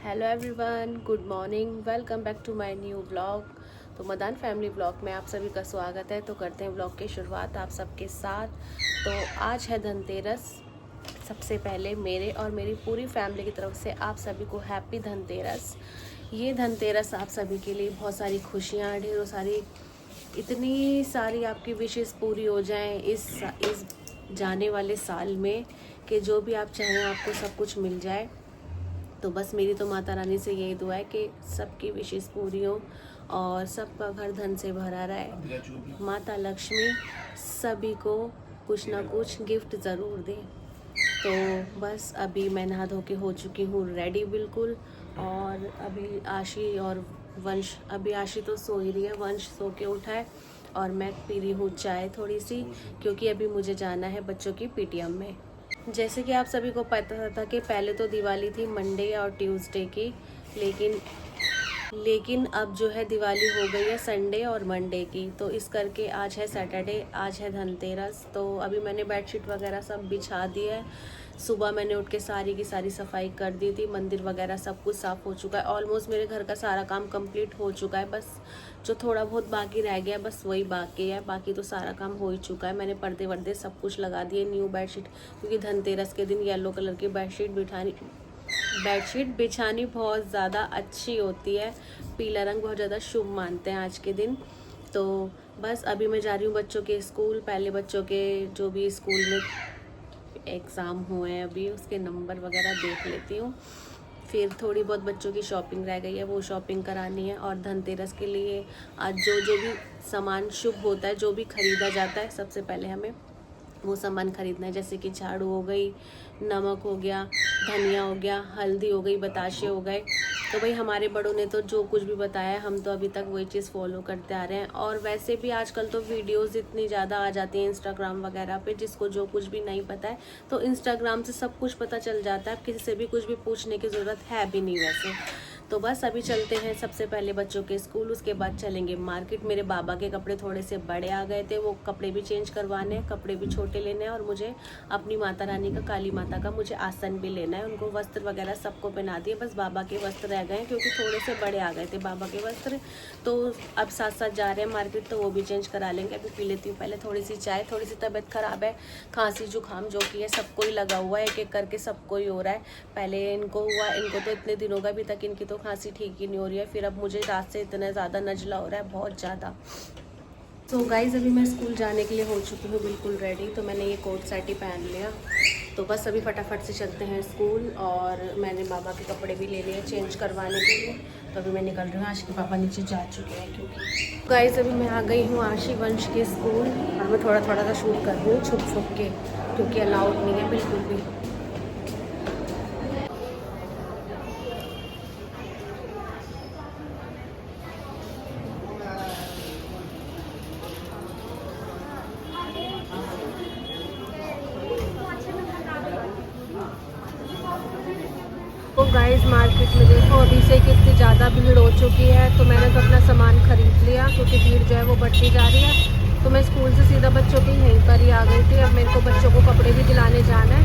Hello everyone, good morning, welcome back to my new blog. तो Madaan family blog में आप सभी का स्वागत है। तो करते हैं ब्लॉग की शुरुआत आप सबके साथ। तो आज है धनतेरस। सबसे पहले मेरे और मेरी पूरी फैमिली की तरफ से आप सभी को हैप्पी धनतेरस। ये धनतेरस आप सभी के लिए बहुत सारी खुशियाँ, ढेरों सारी, इतनी सारी आपकी विशेज़ पूरी हो जाएं इस जाने वाले साल में कि जो भी आप चाहें आपको सब कुछ मिल जाए। तो बस मेरी तो माता रानी से यही दुआ है कि सबकी विशेष पूरी हो और सबका घर धन से भरा रहे। माता लक्ष्मी सभी को कुछ ना कुछ गिफ्ट ज़रूर दे। तो बस अभी मैं नहा धो के हो चुकी हूँ रेडी बिल्कुल। और अभी आशी और वंश, अभी आशी तो सो ही रही है, वंश सो के उठा है और मैं पी रही हूँ चाय थोड़ी सी, क्योंकि अभी मुझे जाना है बच्चों की पीटीएम में। जैसे कि आप सभी को पता था कि पहले तो दिवाली थी मंडे और ट्यूसडे की, लेकिन अब जो है दिवाली हो गई है संडे और मंडे की। तो इस करके आज है सैटरडे, आज है धनतेरस। तो अभी मैंने बेडशीट वगैरह सब बिछा दी है। सुबह मैंने उठ के सारी की सारी सफाई कर दी थी, मंदिर वगैरह सब कुछ साफ़ हो चुका है। ऑलमोस्ट मेरे घर का सारा काम कंप्लीट हो चुका है, बस जो थोड़ा बहुत बाकी रह गया बस वही बाकी है, बाकी तो सारा काम हो ही चुका है। मैंने पर्दे वर्दे सब कुछ लगा दिए, न्यू बेडशीट, क्योंकि धनतेरस के दिन येलो कलर की बेडशीट बिछानी बहुत ज़्यादा अच्छी होती है। पीला रंग बहुत ज़्यादा शुभ मानते हैं आज के दिन। तो बस अभी मैं जा रही हूँ बच्चों के स्कूल। पहले बच्चों के जो भी स्कूल में एग्ज़ाम हुए हैं अभी उसके नंबर वगैरह देख लेती हूँ। फिर थोड़ी बहुत बच्चों की शॉपिंग रह गई है, वो शॉपिंग करानी है। और धनतेरस के लिए आज जो भी सामान शुभ होता है, जो भी ख़रीदा जाता है, सबसे पहले हमें वो सामान ख़रीदना है। जैसे कि झाड़ू हो गई, नमक हो गया, धनिया हो गया, हल्दी हो गई, बताशे हो गए। तो भाई हमारे बड़ों ने तो जो कुछ भी बताया हम तो अभी तक वही चीज़ फॉलो करते आ रहे हैं। और वैसे भी आजकल तो वीडियोस इतनी ज़्यादा आ जाती हैं इंस्टाग्राम वगैरह पे, जिसको जो कुछ भी नहीं पता है तो इंस्टाग्राम से सब कुछ पता चल जाता है। किसी से भी कुछ भी पूछने की ज़रूरत है भी नहीं वैसे। तो बस अभी चलते हैं सबसे पहले बच्चों के स्कूल, उसके बाद चलेंगे मार्केट। मेरे बाबा के कपड़े थोड़े से बड़े आ गए थे, वो कपड़े भी चेंज करवाने हैं, कपड़े भी छोटे लेने हैं। और मुझे अपनी माता रानी का, काली माता का मुझे आसन भी लेना है। उनको वस्त्र वगैरह सबको पहना दिए, बस बाबा के वस्त्र रह गए क्योंकि थोड़े से बड़े आ गए थे बाबा के वस्त्र। तो अब साथ साथ जा रहे हैं मार्केट, तो वो भी चेंज करा लेंगे। अभी पी लेती हूँ पहले थोड़ी सी चाय। थोड़ी सी तबीयत ख़राब है, खांसी जुकाम जो कि है सबको ही लगा हुआ है, एक एक करके सबको ही हो रहा है। पहले इनको हुआ, इनको तो इतने दिन होगा अभी तक इनकी तो खांसी ठीक ही नहीं हो रही है। फिर अब मुझे रात से इतना ज़्यादा नजला हो रहा है, बहुत ज़्यादा। तो गाइज़ अभी मैं स्कूल जाने के लिए हो चुकी हूँ बिल्कुल रेडी। तो मैंने ये कोट सेट ही पहन लिया। तो बस अभी फटाफट से चलते हैं स्कूल। और मैंने बाबा के कपड़े भी ले लिए चेंज करवाने के लिए। तो अभी मैं निकल रही हूँ, आशी के पापा नीचे जा चुके हैं क्योंकि। गाइज़ अभी मैं आ गई हूँ आशी वंश के स्कूल और मैं थोड़ा थोड़ा सा शूट कर रही हूँ छुप छुप के, क्योंकि अलाउड नहीं है बिल्कुल भी। तो गाइस मार्केट में देखो अभी से कितनी ज़्यादा भीड़ हो चुकी है। तो मैंने तो अपना सामान ख़रीद लिया क्योंकि भीड़ जो है वो बढ़ती जा रही है। तो मैं स्कूल से सीधा बच्चों के यहीं पर ही आ गई थी। अब मेरे को बच्चों को कपड़े भी दिलाने जाना है।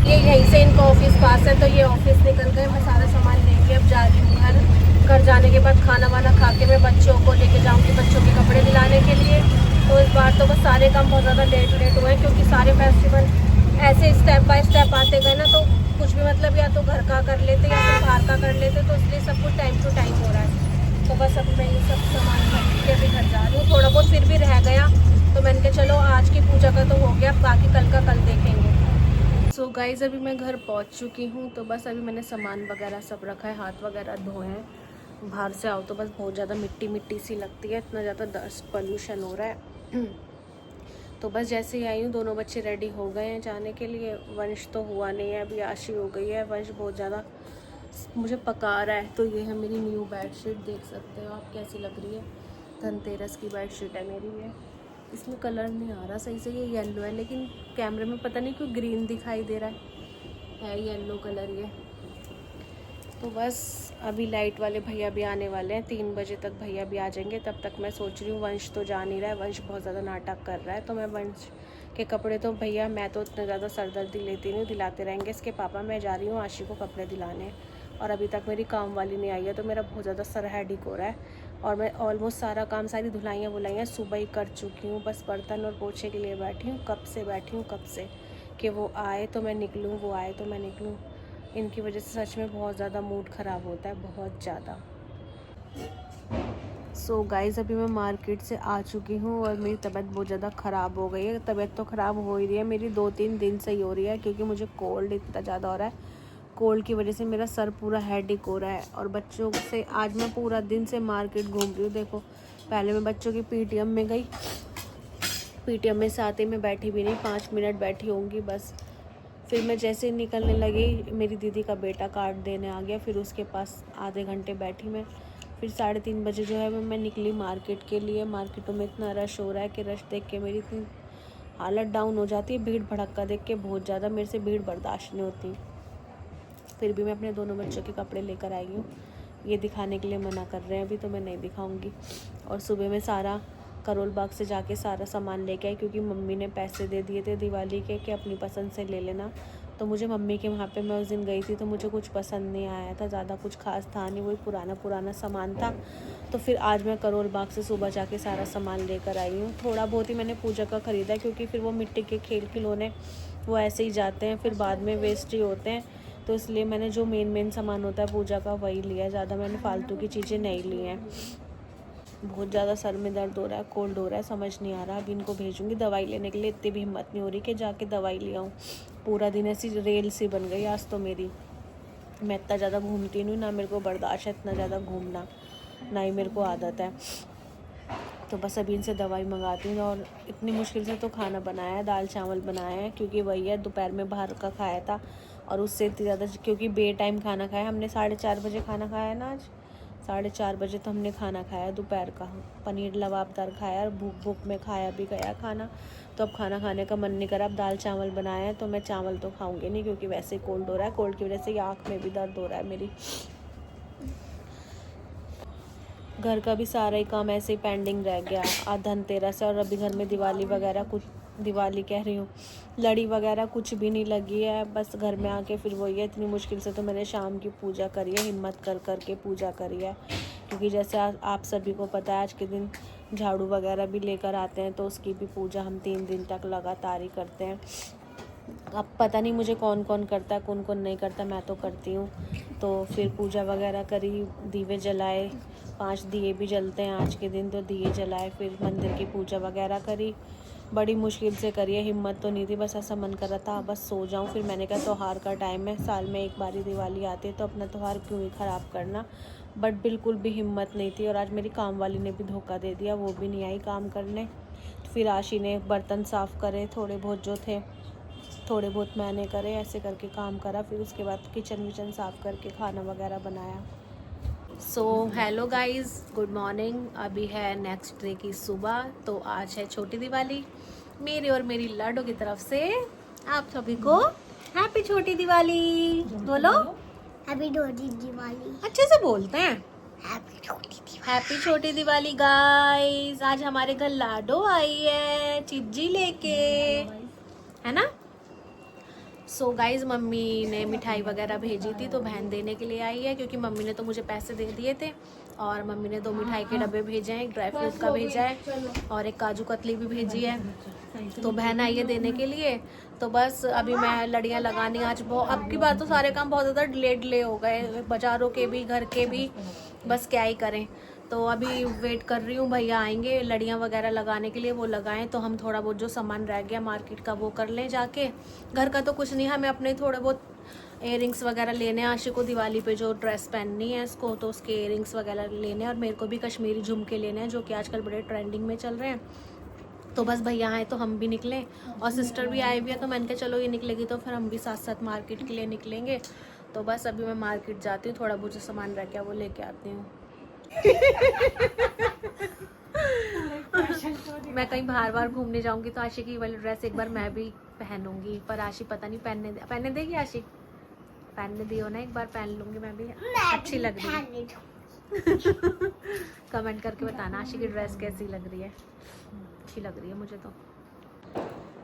ये यहीं से इनका ऑफिस पास है, तो ये ऑफिस निकल गए। मैं सारा सामान लेके अब जा रही हूँ घर। घर जाने के बाद खाना वाना खा के मैं बच्चों को लेके जाऊँगी बच्चों के कपड़े दिलाने के लिए। तो इस बार तो बस सारे काम बहुत ज़्यादा लेट हुए हैं, क्योंकि सारे फेस्टिवल ऐसे स्टेप बाय स्टेप आते गए ना, तो कुछ भी मतलब या तो घर का कर लेते या फिर बाहर का कर लेते, तो इसलिए सब कुछ टाइम टू टाइम हो रहा है। तो बस अब मैं ये सब सामान खरीद के अभी घर जा रही हूँ। थोड़ा बहुत फिर भी रह गया, तो मैंने कहा चलो आज की पूजा का तो हो गया, बाकी कल का कल देखेंगे। सो गाइज़ अभी मैं घर पहुँच चुकी हूँ। तो बस अभी मैंने सामान वगैरह सब रखा है, हाथ वगैरह धोए हैं। बाहर से आओ तो बस बहुत ज़्यादा मिट्टी मिट्टी सी लगती है, इतना ज़्यादा डस्ट पोल्यूशन हो रहा है। तो बस जैसे ही आई हूँ दोनों बच्चे रेडी हो गए हैं जाने के लिए। वंश तो हुआ नहीं है, अभी आशी हो गई है। वंश बहुत ज़्यादा मुझे पका रहा है। तो ये है मेरी न्यू बेडशीट, देख सकते हो आप कैसी लग रही है। धनतेरस की बेडशीट है मेरी ये। इसमें कलर नहीं आ रहा सही से, ये येलो है लेकिन कैमरे में पता नहीं क्यों ग्रीन दिखाई दे रहा है येलो कलर ये। तो बस अभी लाइट वाले भैया भी आने वाले हैं, 3 बजे तक भैया भी आ जाएंगे। तब तक मैं सोच रही हूँ, वंश तो जा नहीं रहा है, वंश बहुत ज़्यादा नाटक कर रहा है। तो मैं वंश के कपड़े तो भैया, मैं तो इतना ज़्यादा सरदर्दी लेती नहीं, दिलाते रहेंगे इसके पापा। मैं जा रही हूँ आशी को कपड़े दिलाने। और अभी तक मेरी काम वाली नहीं आई है, तो मेरा बहुत ज़्यादा सर हेडेक हो रहा है। और मैं ऑलमोस्ट सारा काम, सारी धुलाइयाँ सुबह ही कर चुकी हूँ। बस बर्तन और पोछे के लिए बैठी हूँ, कब से बैठी हूँ, कब से कि वो आए तो मैं निकलूँ, वो आए तो मैं निकलूँ। इनकी वजह से सच में बहुत ज़्यादा मूड ख़राब होता है, बहुत ज़्यादा। सो गाइज़, अभी मैं मार्केट से आ चुकी हूँ और मेरी तबीयत बहुत ज़्यादा ख़राब हो गई है। तबीयत तो ख़राब हो ही रही है मेरी, 2-3 दिन से ही हो रही है, क्योंकि मुझे कोल्ड इतना ज़्यादा हो रहा है। कोल्ड की वजह से मेरा सर पूरा हेडेक हो रहा है। और बच्चों से आज मैं पूरा दिन से मार्केट घूम रही हूँ। देखो, पहले मैं बच्चों की पीटीएम में गई, पीटीएम में से आते मैं बैठी भी नहीं, 5 मिनट बैठी होंगी बस। फिर मैं जैसे ही निकलने लगी, मेरी दीदी का बेटा कार्ड देने आ गया, फिर उसके पास आधे घंटे बैठी मैं। फिर 3:30 बजे जो है मैं निकली मार्केट के लिए। मार्केटों में इतना रश हो रहा है कि रश देख के मेरी इतनी हालत डाउन हो जाती है। भीड़ भड़क्का देख के बहुत ज़्यादा मेरे से भीड़ बर्दाश्त नहीं होती। फिर भी मैं अपने दोनों बच्चों के कपड़े लेकर आई हूँ। ये दिखाने के लिए मना कर रहे हैं अभी, तो मैं नहीं दिखाऊंगी। और सुबह में सारा करोल बाग से जाके सारा सामान लेके आई, क्योंकि मम्मी ने पैसे दे दिए थे दिवाली के कि अपनी पसंद से ले लेना। तो मुझे मम्मी के वहाँ पे मैं उस दिन गई थी, तो मुझे कुछ पसंद नहीं आया था, ज़्यादा कुछ खास था नहीं, वही पुराना सामान था। तो फिर आज मैं करोल बाग से सुबह जाके सारा सामान लेकर आई हूँ। थोड़ा बहुत ही मैंने पूजा का ख़रीदा, क्योंकि फिर वो मिट्टी के खिलौने वो ऐसे ही जाते हैं, फिर बाद में वेस्ट ही होते हैं। तो इसलिए मैंने जो मेन सामान होता है पूजा का वही लिया है, ज़्यादा मैंने फालतू की चीज़ें नहीं ली हैं। बहुत ज़्यादा सर में दर्द हो रहा है, कोल्ड हो रहा है, समझ नहीं आ रहा। अभी इनको भेजूंगी दवाई लेने के लिए, इतनी भी हिम्मत नहीं हो रही कि जाके दवाई ले आऊँ। पूरा दिन ऐसी रेल सी बन गई आज तो मेरी। मैं इतना ज़्यादा घूमती नहीं, ना मेरे को बर्दाश्त है इतना ज़्यादा घूमना, ना ही मेरे को आदत है। तो बस अभी इनसे दवाई मंगाती हूँ। और इतनी मुश्किल से तो खाना बनाया है, दाल चावल बनाया है, क्योंकि वही है दोपहर में बाहर का खाया था। और उससे इतनी ज़्यादा, क्योंकि बे टाइम खाना खाया हमने, 4:30 बजे खाना खाया ना आज, 4:30 बजे तो हमने खाना खाया दोपहर का। पनीर लबाबदार खाया और भूख में खाया भी गया खाना। तो अब खाना खाने का मन नहीं करा। अब दाल चावल बनाया है, तो मैं चावल तो खाऊंगी नहीं, क्योंकि वैसे ही कोल्ड हो रहा है। कोल्ड की वजह से आँख में भी दर्द हो रहा है मेरी। घर का भी सारा ही काम ऐसे ही पेंडिंग रह गया, आज धनतेरस है। और अभी घर में दिवाली वगैरह कुछ, दिवाली कह रही हूँ, लड़ी वगैरह कुछ भी नहीं लगी है। बस घर में आके फिर वही है, इतनी मुश्किल से तो मैंने शाम की पूजा करी है, हिम्मत कर के पूजा करी है। क्योंकि जैसे आप सभी को पता है, आज के दिन झाड़ू वगैरह भी लेकर आते हैं, तो उसकी भी पूजा हम 3 दिन तक लगातार ही करते हैं। अब पता नहीं मुझे कौन कौन करता है, कौन कौन नहीं करता, मैं तो करती हूँ। तो फिर पूजा वगैरह करी, दीवे जलाए, 5 दिए भी जलते हैं आज के दिन, तो दिए जलाए, फिर मंदिर की पूजा वगैरह करी। बड़ी मुश्किल से करी है, हिम्मत तो नहीं थी, बस ऐसा मन कर रहा था बस सो जाऊँ। फिर मैंने कहा त्यौहार का टाइम है, साल में एक बार ही दिवाली आती है, तो अपना त्यौहार क्यों ही ख़राब करना। बट बिल्कुल भी हिम्मत नहीं थी। और आज मेरी काम वाली ने भी धोखा दे दिया, वो भी नहीं आई काम करने। फिर आशी ने बर्तन साफ़ करे, थोड़े बहुत जो थे, थोड़े बहुत मैंने करे, ऐसे करके काम करा। फिर उसके बाद किचन विचन साफ़ करके खाना वगैरह बनाया। So hello guys, good morning. अभी है नेक्स्ट डे की सुबह। तो आज है छोटी दिवाली, मेरी और मेरी लाडो की तरफ से आप सभी को हैप्पी छोटी दिवाली। बोलो हैप्पी छोटी दिवाली। अच्छे से बोलते हैं, हैप्पी छोटी दिवाली। हैप्पी छोटी दिवाली गाइस। आज हमारे घर लाडो आई है चिज्जी लेके, है ना। सो गाइज, मम्मी ने मिठाई वगैरह भेजी थी, तो बहन देने के लिए आई है, क्योंकि मम्मी ने तो मुझे पैसे दे दिए थे। और मम्मी ने 2 मिठाई के डब्बे भेजे हैं, एक ड्राई फ्रूट का भेजा है और एक काजू कतली भी भेजी है। तो बहन आई है देने के लिए। तो बस अभी मैं लड़ियाँ लगानी, आज बहुत, अब की बार तो सारे काम बहुत ज़्यादा डिले हो गए, बाज़ारों के भी घर के भी, बस क्या ही करें। तो अभी वेट कर रही हूँ, भैया आएंगे लड़ियाँ वगैरह लगाने के लिए, वो लगाएं तो हम थोड़ा बहुत जो सामान रह गया मार्केट का वो कर लें जाके। घर का तो कुछ नहीं, हमें अपने थोड़े बहुत इयररिंग्स वगैरह लेने हैं। आशी को दिवाली पे जो ड्रेस पहननी है इसको, तो उसके इयररिंग्स वगैरह लेने हैं। और मेरे को भी कश्मीरी झुमके लेने हैं, जो कि आजकल बड़े ट्रेंडिंग में चल रहे हैं। तो बस भैया आए तो हम भी निकलें, और सिस्टर भी आए हुई है, तो मैंने कहा चलो ये निकलेगी तो फिर हम भी साथ साथ मार्केट के लिए निकलेंगे। तो बस अभी मैं मार्केट जाती हूँ, थोड़ा बहुत जो सामान रह गया वो लेके आती हूँ। मैं कहीं बाहर घूमने जाऊंगी तो आशी की वाली ड्रेस एक बार मैं भी पहनूंगी, पर आशी पता नहीं पहनने देगी। आशी पहनने दियो ना, एक बार पहन लूंगी मैं भी, अच्छी लग रही है। कमेंट करके बताना आशी की ड्रेस कैसी लग रही है। अच्छी लग रही है मुझे तो।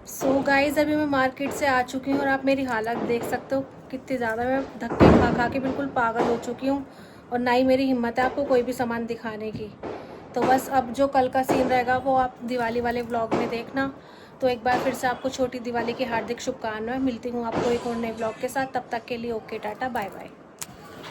सो गाइस अभी मैं मार्केट से आ चुकी हूँ और आप मेरी हालत देख सकते हो कितनी ज़्यादा मैं धक्के खा खा के बिल्कुल पागल हो चुकी हूँ और ना ही मेरी हिम्मत है आपको कोई भी सामान दिखाने की। तो बस अब जो कल का सीन रहेगा वो आप दिवाली वाले व्लॉग में देखना। तो एक बार फिर से आपको छोटी दिवाली की हार्दिक शुभकामनाएं। मिलती हूँ आपको एक और नए व्लॉग के साथ, तब तक के लिए ओके टाटा बाय बाय।